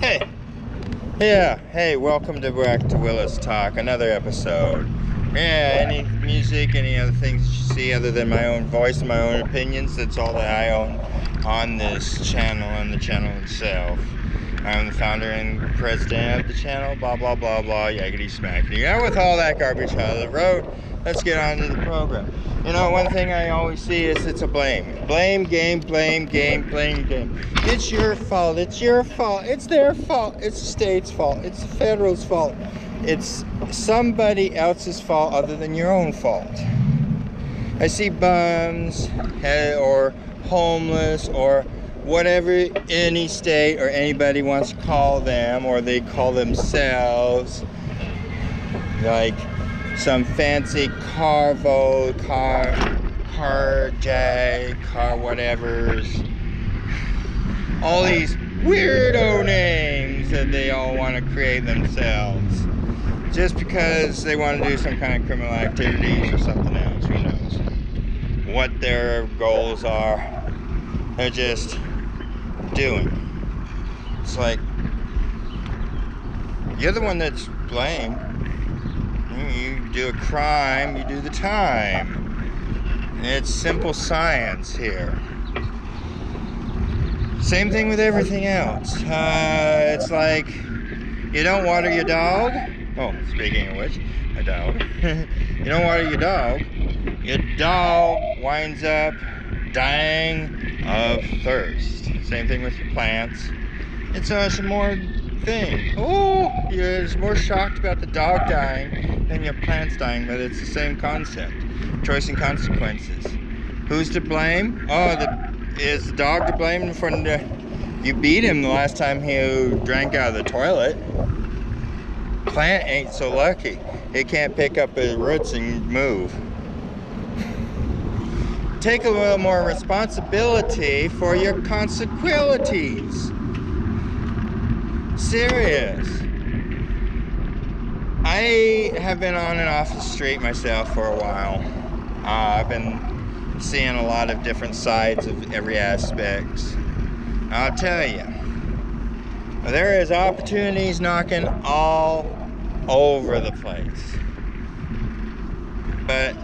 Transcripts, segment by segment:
Hey, yeah, hey, welcome back to Willis Talk, another episode. Yeah, any music, any other things that you see other than my own voice and my own opinions, that's all that I own on this channel and the channel itself. I'm the founder and president of the channel, blah, blah, blah, blah, yaggity smackety. Yeah, with all that garbage out of the road, let's get on to the program. You know, one thing I always see is it's a blame. Blame game, blame game, blame game. It's your fault, it's your fault, it's their fault, it's the state's fault, it's the federal's fault. It's somebody else's fault other than your own fault. I see bums or homeless or whatever any state or anybody wants to call them, or they call themselves, like some fancy car whatevers. All these weirdo names that they all want to create themselves. Just because they want to do some kind of criminal activities or something else. Who knows what their goals are. They're just doing. It's like, you're the one that's blamed. You do a crime, you do the time. It's simple science here. Same thing with everything else. It's like, you don't water your dog. Oh, speaking of which, a dog. You don't water your dog winds up dying of thirst. Same thing with your plants. It's some more thing. Oh, you're more shocked about the dog dying than your plants dying, but it's the same concept. Choice and consequences. Who's to blame? Oh, is the dog to blame for you beat him the last time he drank out of the toilet? Plant ain't so lucky. It can't pick up its roots and move. Take a little more responsibility for your consequences. Serious. I have been on and off the street myself for a while. I've been seeing a lot of different sides of every aspect. I'll tell you, there is opportunities knocking all over the place. But,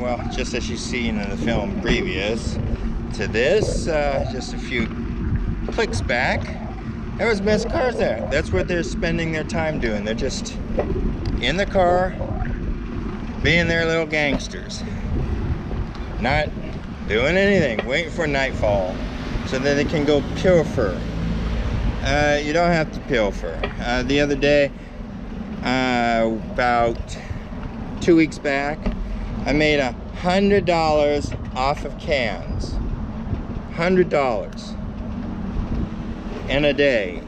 well, just as you've seen in the film previous to this, just a few clicks back, there was missed cars there. That's what they're spending their time doing. They're just in the car, being their little gangsters. Not doing anything, waiting for nightfall so that they can go pilfer. You don't have to pilfer. The other day, about 2 weeks back, I made $100 off of cans. $100 in a day.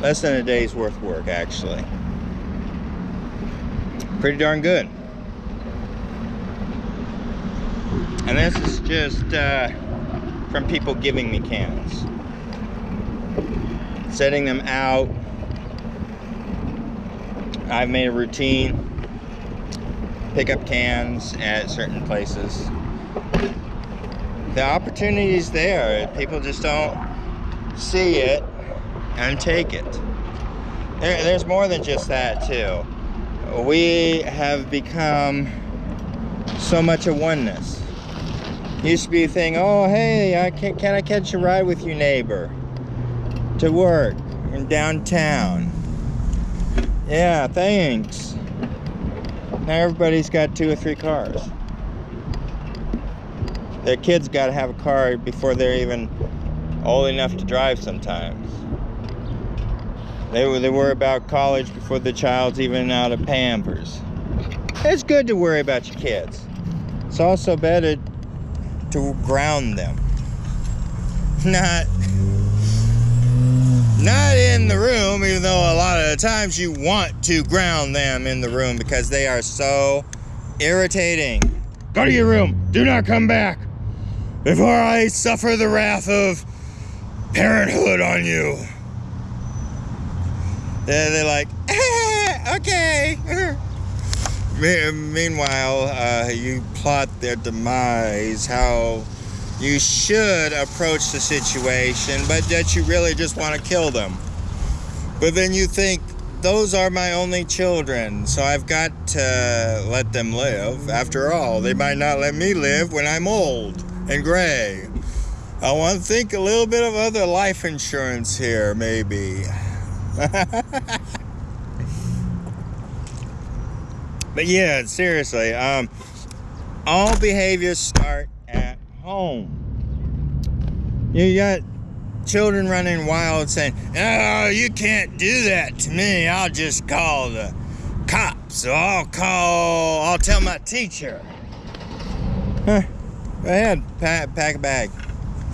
Less than a day's worth of work, actually. Pretty darn good. And this is just from people giving me cans. Setting them out. I've made a routine. Pick up cans at certain places. The opportunity's there. People just don't see it and take it. There's more than just that, too. We have become so much a oneness. Used to be a thing, oh, hey, can I catch a ride with you, neighbor? To work in downtown. Yeah, thanks. Now everybody's got 2 or 3 cars. Their kids got to have a car before they're even old enough to drive sometimes. They worry about college before the child's even out of Pampers. It's good to worry about your kids. It's also better to ground them. Not in the room, even though a lot of the times you want to ground them in the room because they are so irritating. Go to your room. Do not come back before I suffer the wrath of parenthood on you. They're like, okay. Meanwhile, you plot their demise, how you should approach the situation, but that you really just want to kill them. But then you think, those are my only children, so I've got to let them live. After all, they might not let me live when I'm old and gray. I want to think a little bit of other life insurance here, maybe. But yeah, seriously, all behaviors start at home. You got children running wild saying, "Oh, you can't do that to me. I'll just call the cops, or I'll tell my teacher." Huh. Go ahead, pack a bag.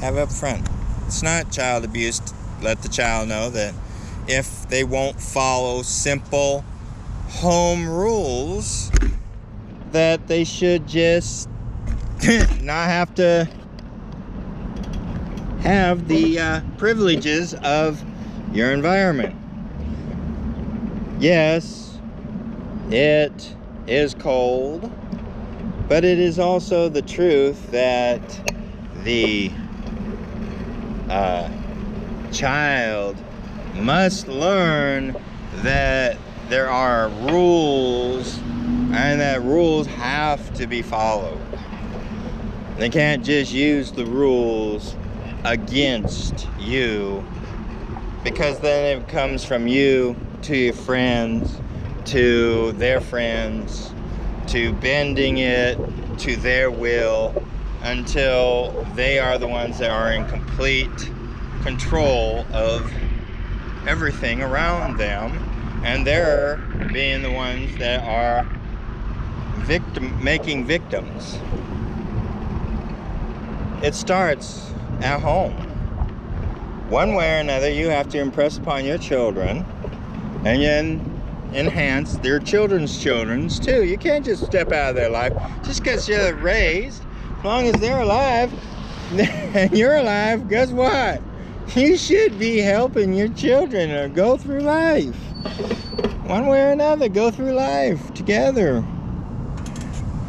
Have it up front. It's not child abuse. Let the child know that if they won't follow simple home rules, that they should just not have to have the privileges of your environment. Yes, it is cold, but it is also the truth that the child must learn that there are rules, and that rules have to be followed. They can't just use the rules against you, because then it comes from you to your friends, to their friends, to bending it to their will until they are the ones that are in complete control of everything around them, and they're being the ones that are making victims. It starts at home. One way or another, you have to impress upon your children, and then enhance their children's too. You can't just step out of their life just because you're raised. As long as they're alive and you're alive, guess what? You should be helping your children or go through life. One way or another, go through life together.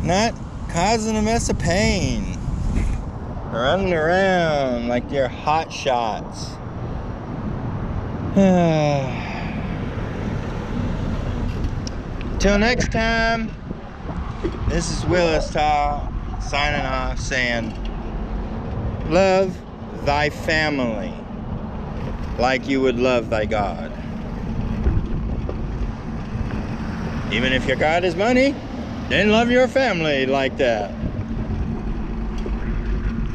Not causing a mess of pain. Running around like they're hot shots. Till next time, this is Willis signing off, saying, love thy family like you would love thy God. Even if your God is money, then love your family like that.